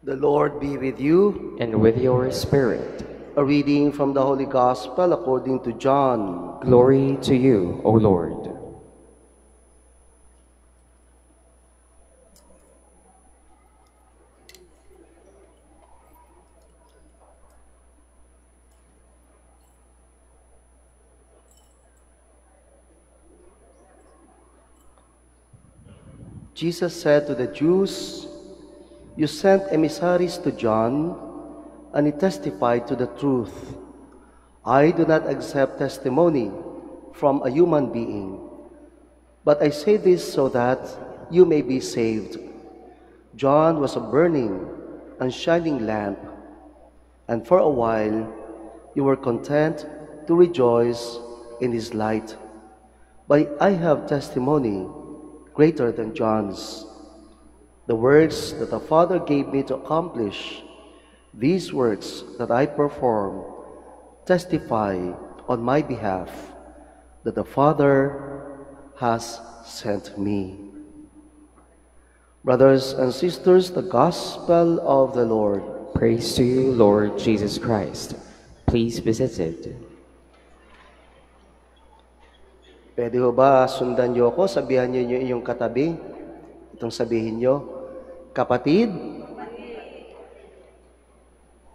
The Lord be with you. And with your spirit. A reading from the Holy Gospel according to John. Glory to you, O Lord. Jesus said to the Jews, "You sent emissaries to John, and he testified to the truth. I do not accept testimony from a human being, but I say this so that you may be saved. John was a burning and shining lamp, and for a while you were content to rejoice in his light. But I have testimony greater than John's, the works that the Father gave me to accomplish. These works that I perform testify on my behalf that the Father has sent me." Brothers and sisters, the Gospel of the Lord. Praise to you, Lord Jesus Christ. Please be seated. Pwede ho ba sundan niyo ako? Sabihan niyo yung inyong katabi. Itong sabihin niyo, "Kapatid,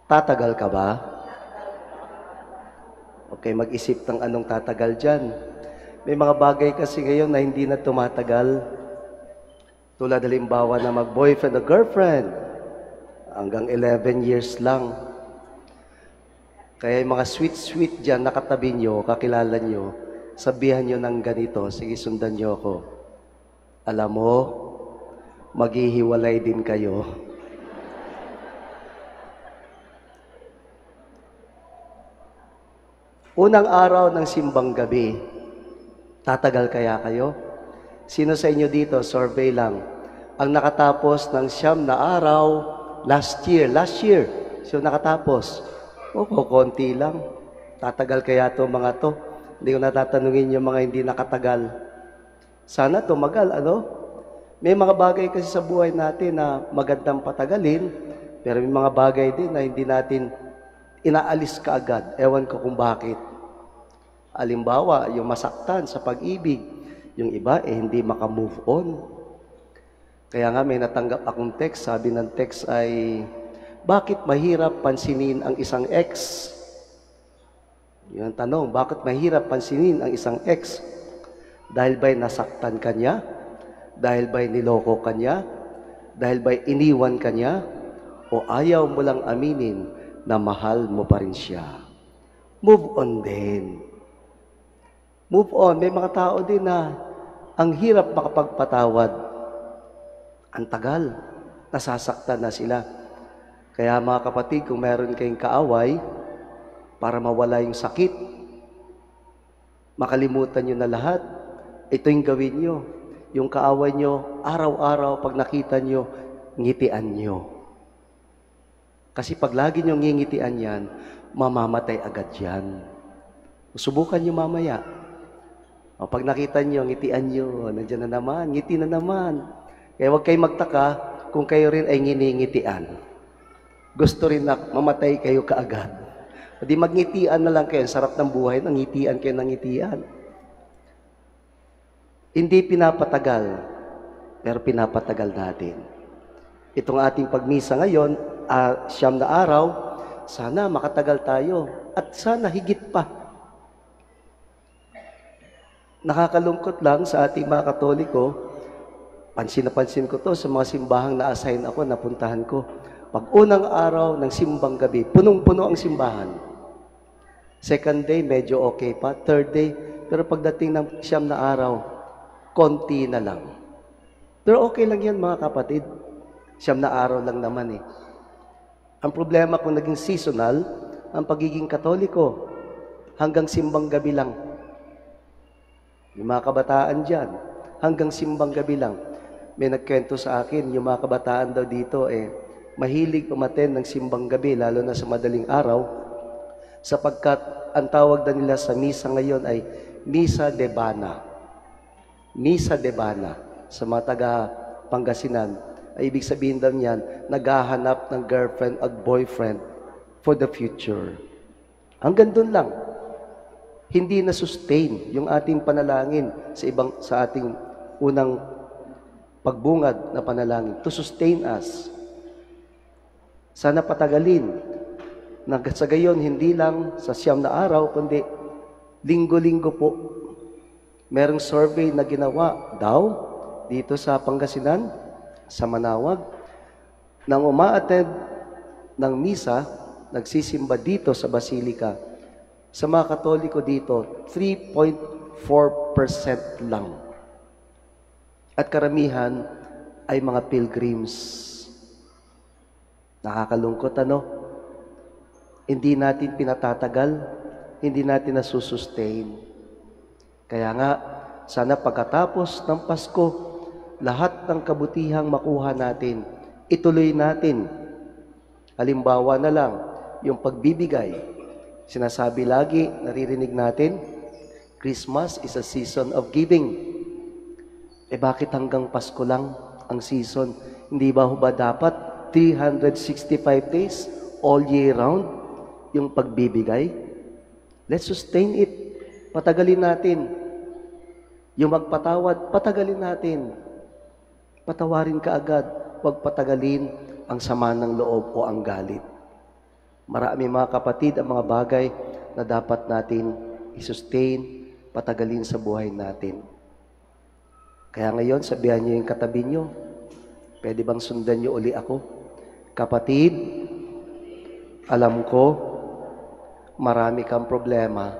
tatagal ka ba?" Okay, mag-isip ng anong tatagal dyan. May mga bagay kasi ngayon na hindi na tumatagal. Tulad halimbawa na mag-boyfriend o girlfriend, hanggang 11 years lang. Kaya yung mga sweet-sweet dyan, nakatabi nyo, kakilala nyo, sabihan nyo ng ganito, sige, sundan nyo ako. Alam mo, maghihiwalay din kayo. Unang araw ng simbang gabi, tatagal kaya kayo? Sino sa inyo dito, survey lang, ang nakatapos ng 9 na araw last year? Sino nakatapos? O, konti lang. Tatagal kaya to mga to? Hindi ko natatanungin yung mga hindi nakatagal. Sana tumagal, ano? May mga bagay kasi sa buhay natin na magandang patagalin, pero may mga bagay din na hindi natin inaalis kaagad. Ewan ko kung bakit. Halimbawa, yung masaktan sa pag-ibig, yung iba hindi makamove on. Kaya nga may natanggap akong text, sabi ng text ay, bakit mahirap pansinin ang isang ex? Yun ang tanong, bakit mahirap pansinin ang isang ex? Dahil ba'y nasaktan ka niya? Dahil ba'y niloko ka niya? Dahil ba'y iniwan ka niya? O ayaw mo lang aminin na mahal mo pa rin siya? Move on din. Move on. May mga tao din na ang hirap makapagpatawad. Ang tagal. Nasasaktan na sila. Kaya mga kapatid, kung meron kayong kaaway, para mawala yung sakit, makalimutan nyo na lahat, ito yung gawin nyo. Yung kaaway nyo, araw-araw, pag nakita nyo, ngitian nyo. Kasi pag lagi nyo ngingitian yan, mamamatay agad yan. Subukan nyo mamaya. O, pag nakita nyo, ngitian nyo, nandiyan na naman, ngiti na naman. Kaya huwag kayong magtaka kung kayo rin ay nginingitian. Gusto rin na mamatay kayo kaagad. Di magngitian na lang kayo. Sarap ng buhay, nangitian kayo ng ngitian. Hindi pinapatagal, pero pinapatagal natin. Itong ating pagmisa ngayon, 9 na araw, sana makatagal tayo. At sana higit pa. Nakakalungkot lang sa ating mga Katoliko, pansin na pansin ko to sa mga simbahang na-assign ako, napuntahan ko. Pag unang araw ng simbang gabi, punong-puno ang simbahan. Second day, medyo okay pa. Third day, pero pagdating ng 9 na araw, konti na lang. Pero okay lang yan mga kapatid. 9 na araw lang naman eh. Ang problema kung naging seasonal, ang pagiging Katoliko, hanggang simbang gabi lang. Yung mga kabataan dyan, hanggang simbang gabi lang. May nagkwento sa akin, yung mga kabataan daw dito mahilig umattend ng simbang gabi, lalo na sa madaling araw, sapagkat ang tawag na nila sa misa ngayon ay Misa de Bana. Misa de Bana. Sa mga taga Pangasinan, ay ibig sabihin daw niyan, naghahanap ng girlfriend at boyfriend for the future. Hanggang doon lang. Hindi na-sustain yung ating panalangin sa ating unang pagbungad na panalangin to sustain us. Sana patagalin. Sa gayon, hindi lang sa 9 na araw, kundi linggo-linggo po. Merong survey na ginawa daw dito sa Pangasinan, sa Manawag, nang umaattend ng misa, nagsisimba dito sa Basilika, sa mga Katoliko dito, 3.4% lang. At karamihan ay mga pilgrims. Nakakalungkot, ano? Hindi natin pinatatagal, hindi natin nasusustain. Kaya nga, sana pagkatapos ng Pasko, lahat ng kabutihang makuha natin, ituloy natin. Halimbawa na lang, yung pagbibigay. Sinasabi lagi, naririnig natin, Christmas is a season of giving. Bakit hanggang Pasko lang ang season? Hindi ba dapat 365 days, all year round, yung pagbibigay? Let's sustain it. Patagalin natin. Yung magpatawad, patagalin natin. Patawarin ka agad. Huwag patagalin ang sama ng loob o ang galit. Marami mga kapatid ang mga bagay na dapat natin i-sustain, patagalin sa buhay natin. Kaya ngayon, sabihan niyo yung katabi niyo, pwede bang sundan niyo uli ako? Kapatid, alam ko, marami kang problema.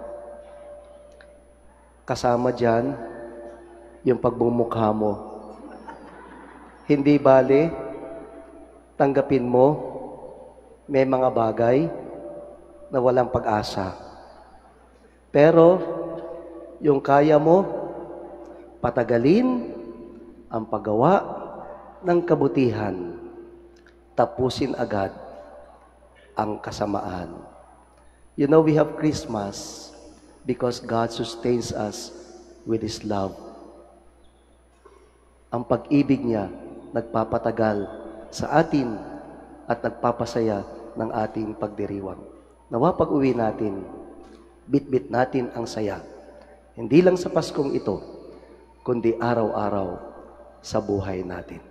Kasama dyan, yung pagbumukha mo. Hindi bale, tanggapin mo, may mga bagay na walang pag-asa. Pero, yung kaya mo, patagalin ang paggawa ng kabutihan. Tapusin agad ang kasamaan. You know, we have Christmas because God sustains us with His love. Ang pag-ibig niya nagpapatagal sa atin at nagpapasaya ng ating pagdiriwang. Nawa pag-uwi natin, bit-bit natin ang saya. Hindi lang sa Paskong ito, kundi araw-araw sa buhay natin.